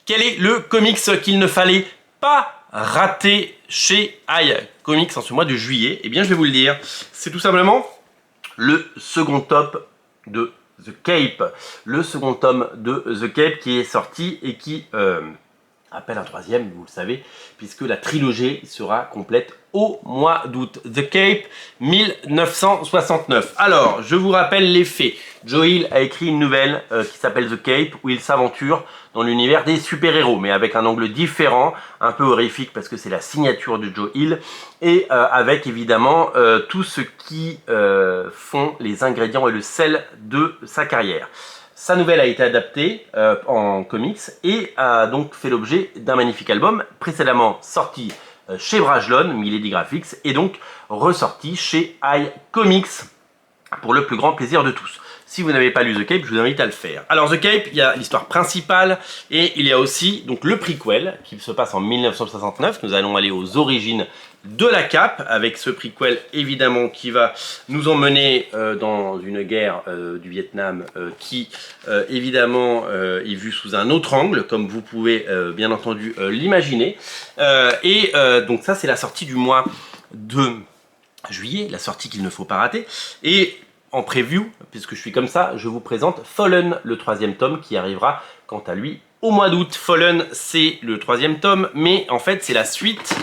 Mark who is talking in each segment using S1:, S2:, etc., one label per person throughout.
S1: Quel est le comics qu'il ne fallait pas rater chez iComics en ce mois de juillet? Eh bien, je vais vous le dire. C'est tout simplement le second tome de The Cape. Le second tome de The Cape qui est sorti et qui appelle un troisième, vous le savez, puisque la trilogie sera complète au mois d'août. The Cape 1969. Alors, je vous rappelle les faits. Joe Hill a écrit une nouvelle qui s'appelle The Cape, où il s'aventure dans l'univers des super-héros, mais avec un angle différent, un peu horrifique parce que c'est la signature de Joe Hill, et avec évidemment tout ce qui font les ingrédients et le sel de sa carrière. Sa nouvelle a été adaptée en comics et a donc fait l'objet d'un magnifique album précédemment sorti chez Brajlon, Milady Graphics, et donc ressorti chez iComics pour le plus grand plaisir de tous. Si vous n'avez pas lu The Cape, je vous invite à le faire. Alors The Cape, il y a l'histoire principale et il y a aussi donc le prequel qui se passe en 1969. Nous allons aller aux origines de la cape avec ce prequel évidemment qui va nous emmener dans une guerre du Vietnam qui évidemment est vue sous un autre angle comme vous pouvez bien entendu l'imaginer. Donc ça c'est la sortie du mois de juillet, la sortie qu'il ne faut pas rater. Et en preview, puisque je suis comme ça, je vous présente Fallen, le troisième tome qui arrivera quant à lui au mois d'août. Fallen, c'est le troisième tome, mais en fait c'est la suite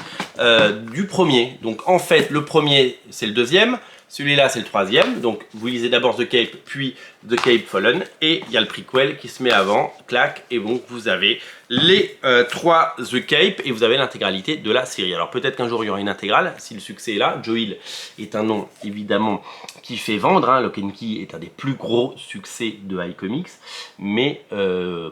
S1: du premier. Donc en fait le premier c'est le deuxième, celui-là c'est le troisième. Donc vous lisez d'abord The Cape, puis The Cape Fallen, et il y a le prequel qui se met avant, clac, et donc vous avez les trois The Cape et vous avez l'intégralité de la série. Alors peut-être qu'un jour il y aura une intégrale si le succès est là. Joe Hill est un nom évidemment qui fait vendre, hein. Lock and Key est un des plus gros succès de iComics, mais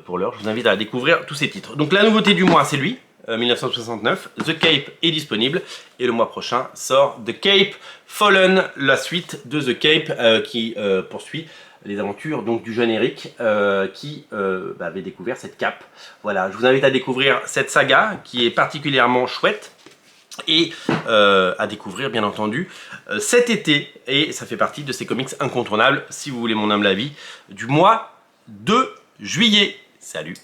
S1: pour l'heure je vous invite à découvrir tous ces titres. Donc la nouveauté du mois c'est lui, 1969, The Cape est disponible et le mois prochain sort The Cape Fallen, la suite de The Cape qui poursuit les aventures donc du jeune Eric qui avait découvert cette cape. Voilà, je vous invite à découvrir cette saga qui est particulièrement chouette et à découvrir bien entendu cet été, et ça fait partie de ces comics incontournables si vous voulez mon humble avis du mois de juillet. Salut!